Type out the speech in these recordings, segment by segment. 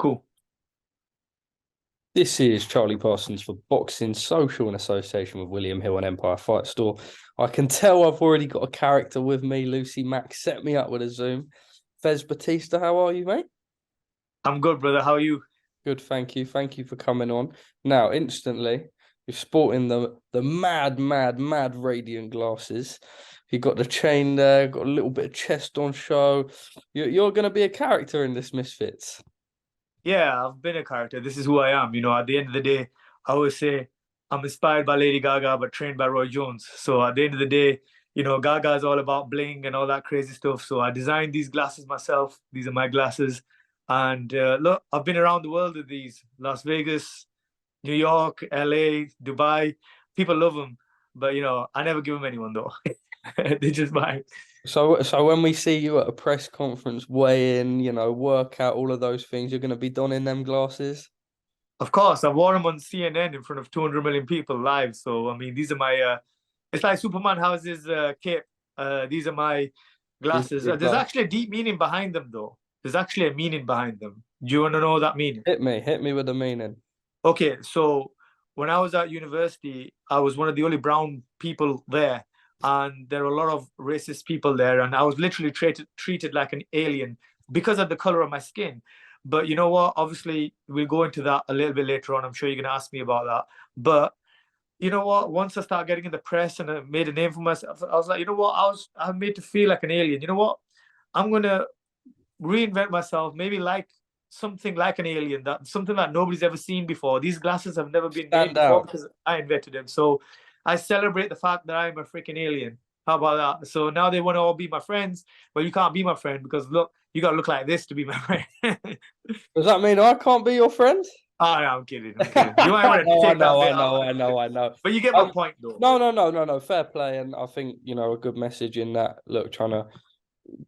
Cool. This is Charlie Parsons for Boxing Social in association with William Hill and Empire Fight Store. I can tell I've already got a character with me. Lucy Mack set me up with a Zoom. Fes Batista, how are you, mate? I'm good, brother. How are you? Good, thank you. Thank you for coming on. Now, instantly, you're sporting the mad radiant glasses. You got the chain there, got a little bit of chest on show. You're going to be a character in this Misfits. Yeah, I've been a character. This is who I am. At the end of the day, I always say I'm inspired by Lady Gaga, but trained by Roy Jones. So at the end of the day, Gaga is all about bling and all that crazy stuff. So I designed these glasses myself. These are my glasses. And look, I've been around the world with these. Las Vegas, New York, LA, Dubai. People love them. But, I never give them anyone, though. They just buy. So when we see you at a press conference, weigh in, workout, all of those things, you're going to be donning them glasses. Of course, I wore them on CNN in front of 200 million people live. So, I mean, these are my, it's like Superman has his cape. These are my These glasses. are your There's glasses. actually a deep meaning behind them, though. There's actually a meaning behind them. Do you want to know that meaning? Hit me with the meaning. Okay, so when I was at university, I was one of the only brown people there. And there were a lot of racist people there. And I was literally treated like an alien because of the color of my skin. But you know what? Obviously, we'll go into that a little bit later on. I'm sure you're going to ask me about that. But you know what? Once I started getting in the press and I made a name for myself, I was like, you know what? I'm made to feel like an alien. You know what? I'm gonna reinvent myself, maybe like something like an alien, that something that nobody's ever seen before. These glasses have never been made Stand before out. because I invented them. So I celebrate the fact that I'm a freaking alien. How about that? So now they want to all be my friends. Well, you can't be my friend because look, you gotta look like this to be my friend. Does that mean I can't be your friend? Oh, no, I'm kidding. I'm kidding. You might want to No, I take that know, bit I out. know, I know, I know. But you get my point, though. No. Fair play, and I think a good message in that. Look, trying to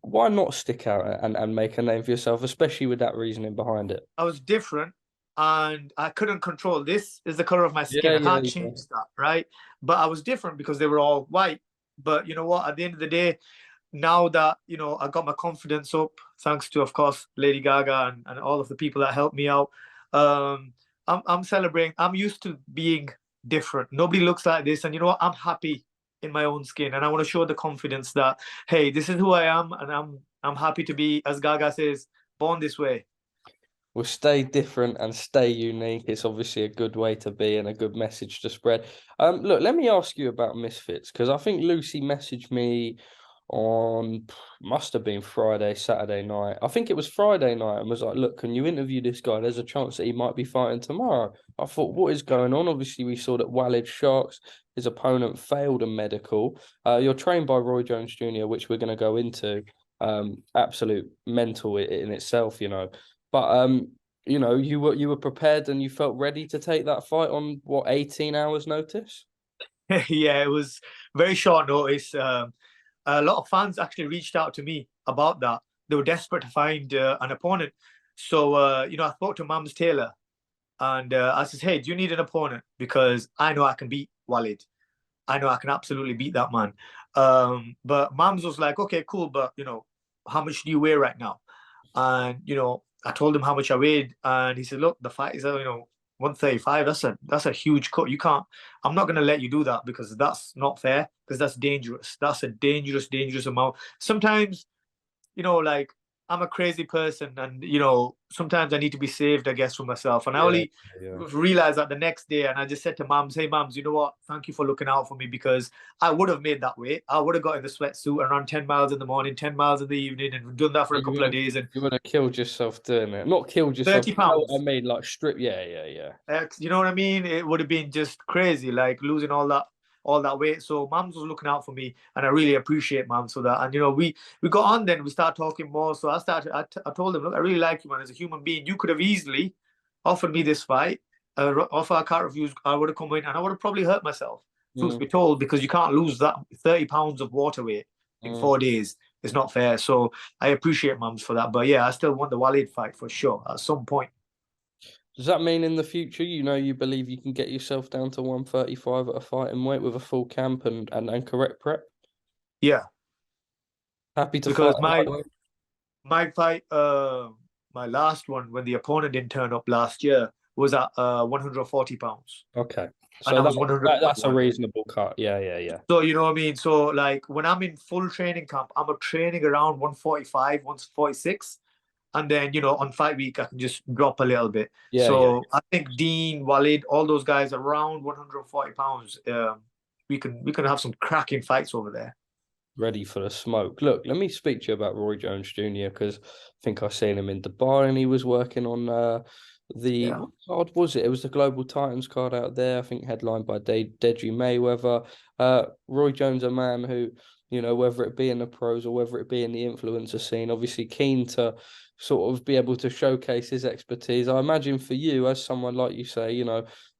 why not stick out and make a name for yourself, especially with that reasoning behind it. I was different and I couldn't control this is the color of my skin. Yeah, I yeah, can't yeah. change that, right? But I was different because they were all white. But you know what? At the end of the day, now that I got my confidence up, thanks to of course Lady Gaga and all of the people that helped me out. Um, I'm celebrating. I'm used to being different. Nobody looks like this, and you know what? I'm happy in my own skin, and I want to show the confidence that hey, this is who I am, and I'm happy to be, as Gaga says, born this way. We'll stay different and stay unique. It's obviously a good way to be and a good message to spread. Look, let me ask you about Misfits because I think Lucy messaged me on must have been Friday, Saturday night. I think it was Friday night and was like, look, can you interview this guy? There's a chance that he might be fighting tomorrow. I thought, what is going on? Obviously, we saw that Walid Sharks, his opponent, failed a medical. You're trained by Roy Jones Jr., which we're going to go into. Absolute mental in itself, But you were prepared and you felt ready to take that fight on what 18 hours notice? Yeah, it was very short notice. A lot of fans actually reached out to me about that. They were desperate to find an opponent. So, I spoke to Mams Taylor and I said, hey, do you need an opponent? Because I know I can beat Walid. I know I can absolutely beat that man. But Mams was like, okay, cool, but, how much do you weigh right now? And, I told him how much I weighed. And he said, look, the fight is, 135. That's a huge cut. You can't. I'm not going to let you do that because that's not fair. Because that's dangerous. That's a dangerous amount. Sometimes, like I'm a crazy person, and sometimes I need to be saved, I guess, for myself. And I Yeah, only yeah. realized that the next day, and I just said to Mams, "Hey, Mams, you know what? Thank you for looking out for me because I would have made that weight. I would have got in the sweatsuit and run 10 miles in the morning, 10 miles in the evening, and done that for a You couple would of have days and you would have killed yourself doing it. Not killed yourself, 30 you know what pounds. I mean? Like strip, yeah. You know what I mean? It would have been just crazy, like losing all that weight. So Mams was looking out for me, and I really appreciate Mams for that. And we got on, then we started talking more. So I told him, look, I really like you, man. As a human being, you could have easily offered me this fight, offer a car reviews. I would have come in, and I would have probably hurt myself. Truth Mm, be told, because you can't lose that 30 pounds of water weight in mm. 4 days. It's not fair. So I appreciate Mams for that. But yeah, I still want the Walid fight for sure at some point. Does that mean in the future, you believe you can get yourself down to 135 at a fighting weight with a full camp and correct prep? Yeah, Happy to fight because at my lightweight? my fight my last one, when the opponent didn't turn up last year, was at 140 pounds, Okay. and So I was that's a 141. reasonable cut. Yeah, yeah, yeah. So you know what I mean. So like when I'm in full training camp, I'm training around 145, 146, and then on fight week I can just drop a little bit. Yeah, yeah. So I think Dean, Walid, all those guys around 140 pounds. We can have some cracking fights over there. Ready for the smoke. Look, let me speak to you about Roy Jones Jr. because I think I seen him in Dubai and he was working on Yeah. what card was it? It was the Global Titans card out there. I think headlined by Deji Mayweather. Roy Jones, a man who, whether it be in the pros or whether it be in the influencer scene, obviously keen to sort of be able to showcase his expertise. I imagine for you, as someone like you say,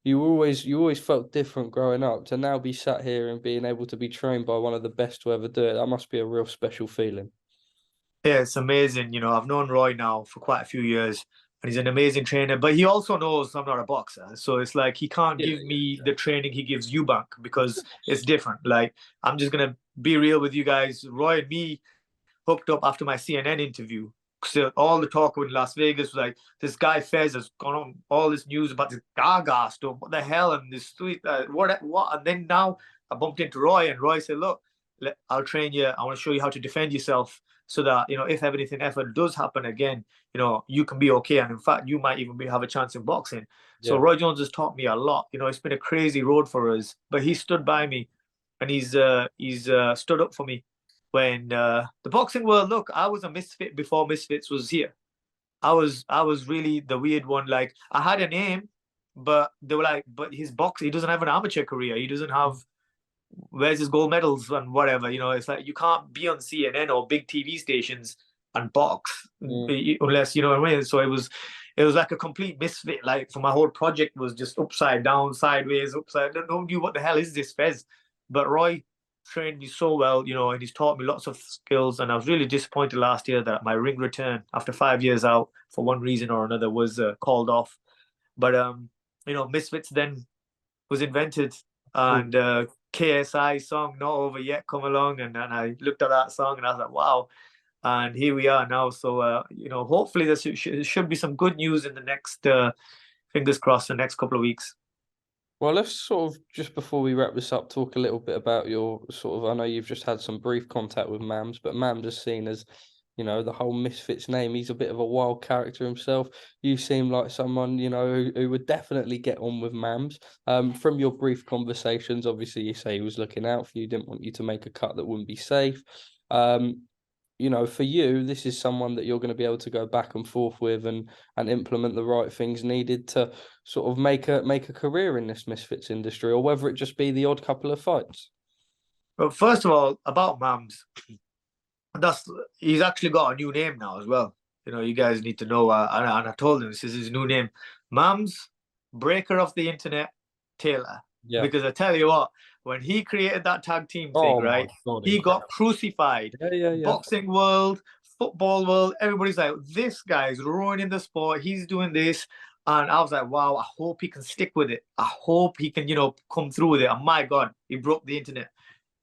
you always felt different growing up. To now be sat here and being able to be trained by one of the best to ever do it, that must be a real special feeling. Yeah, it's amazing. I've known Roy now for quite a few years, and he's an amazing trainer. But he also knows I'm not a boxer, so it's like he can't Yeah, give me yeah. the training he gives Eubank because it's different. Like I'm just gonna be real with you guys. Roy and me hooked up after my CNN interview. So all the talk in Las Vegas was like, this guy Fez has gone on all this news about this Gaga stuff. What the hell? And this tweet, what? And then now I bumped into Roy, and Roy said, look, I'll train you. I want to show you how to defend yourself so that, if anything ever does happen again, you can be okay. And in fact, you might even have a chance in boxing. So Yeah. Roy Jones has taught me a lot. It's been a crazy road for us, but he stood by me, and he's stood up for me when the boxing world. Look, I was a misfit before Misfits was here. I was really the weird one. Like I had a name, but they were like, but his box, he doesn't have an amateur career. He doesn't have, where's his gold medals and whatever. It's like you can't be on CNN or big TV stations and box unless, you know what I mean. So it was like a complete misfit. Like for my whole project was just upside down, sideways, upside. No one knew what the hell is this Fez. But Roy trained me so well, and he's taught me lots of skills. And I was really disappointed last year that my ring return after 5 years out for one reason or another was called off. But Misfits then was invented, and KSI song "Not Over Yet" come along, and I looked at that song and I was like, wow. And here we are now. So hopefully there should be some good news in the next, fingers crossed, the next couple of weeks. Well, let's sort of, just before we wrap this up, talk a little bit about your sort of, I know you've just had some brief contact with Mams, but Mams is seen as, the whole Misfits name. He's a bit of a wild character himself. You seem like someone, who would definitely get on with Mams. From your brief conversations, obviously you say he was looking out for you, didn't want you to make a cut that wouldn't be safe. For you, this is someone that you're going to be able to go back and forth with and implement the right things needed to sort of make a career in this Misfits industry, or whether it just be the odd couple of fights. Well, first of all, about Mams, he's actually got a new name now as well. You guys need to know, and I told him this is his new name, Mams Breaker of the Internet Taylor. Yeah. Because I tell you what, when he created that tag team thing, Oh my right, God, he got crucified. Yeah. Boxing world, football world, everybody's like, this guy's ruining the sport. He's doing this. And I was like, wow, I hope he can stick with it. I hope he can, come through with it. And my God, he broke the internet.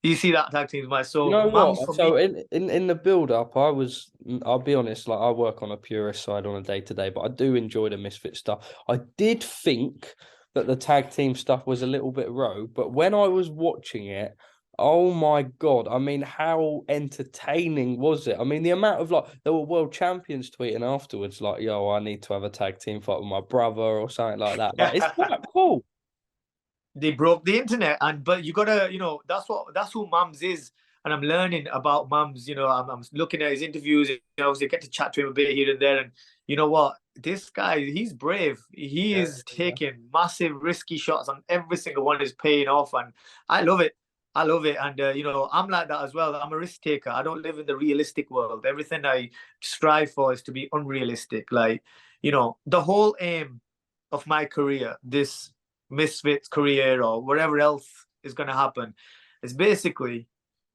You see that tag team's my soul. You know Mams what? for So me. in the build up, I'll be honest, like I work on a purist side on a day to day, but I do enjoy the Misfit stuff. I did think that the tag team stuff was a little bit rogue, but when I was watching it, oh my God, I mean, how entertaining was it? I mean, the amount of there were world champions tweeting afterwards, like, yo, I need to have a tag team fight with my brother or something like that. Like, it's quite cool. They broke the internet, but you gotta, that's who Mams is. And I'm learning about Mams. I'm looking at his interviews, obviously I get to chat to him a bit here and there. And you know what, this guy, he's brave. He is taking massive risky shots, and every single one is paying off. And I love it. And I'm like that as well. I'm a risk taker. I don't live in the realistic world. Everything I strive for is to be unrealistic. Like, the whole aim of my career, this Misfits career or whatever else is going to happen, is basically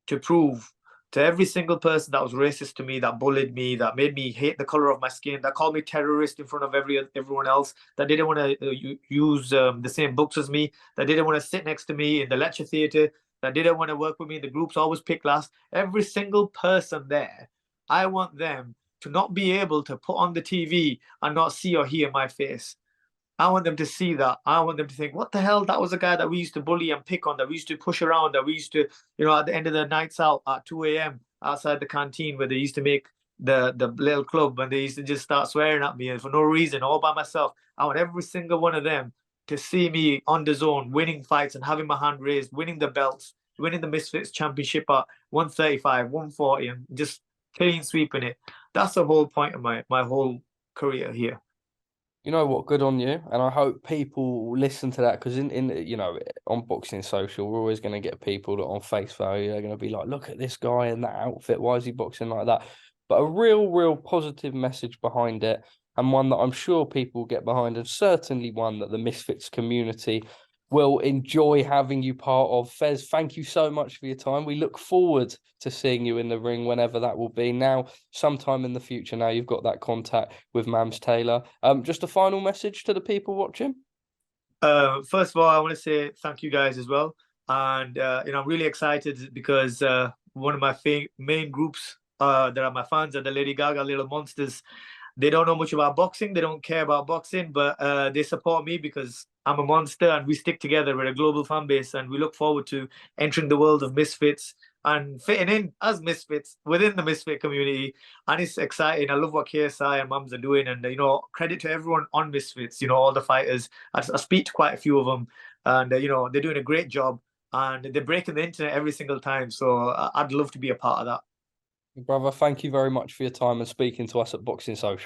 to prove to every single person that was racist to me, that bullied me, that made me hate the color of my skin, that called me terrorist in front of everyone else, that didn't want to use the same books as me, that didn't want to sit next to me in the lecture theatre, that didn't want to work with me in the groups, always pick last. Every single person there, I want them to not be able to put on the TV and not see or hear my face. I want them to see that. I want them to think, what the hell? That was a guy that we used to bully and pick on, that we used to push around, that we used to, at the end of the nights out at 2 a.m. outside the canteen where they used to make the little club, and they used to just start swearing at me for no reason, all by myself. I want every single one of them to see me on the zone, winning fights and having my hand raised, winning the belts, winning the Misfits Championship at 135, 140, and just clean sweeping it. That's the whole point of my whole career here. You know what? Good on you, and I hope people listen to that, because in on Boxing Social, we're always going to get people that on face value are going to be like, look at this guy in that outfit. Why is he boxing like that? But a real positive message behind it, and one that I'm sure people will get behind, and certainly one that the Misfits community will enjoy having you part of. Fes, thank you so much for your time. We look forward to seeing you in the ring whenever that will be. Now, sometime in the future, now you've got that contact with Mams Taylor. Just a final message to the people watching. First of all, I want to say thank you guys as well. And, I'm really excited because one of my main groups that are my fans are the Lady Gaga Little Monsters. They don't know much about boxing. They don't care about boxing, but they support me because I'm a monster and we stick together. We're a global fan base, and we look forward to entering the world of Misfits and fitting in as Misfits within the Misfit community. And it's exciting. I love what KSI and Mams are doing. And, credit to everyone on Misfits, all the fighters. I speak to quite a few of them, and, they're doing a great job, and they're breaking the internet every single time. So I'd love to be a part of that. Brother, thank you very much for your time and speaking to us at Boxing Social.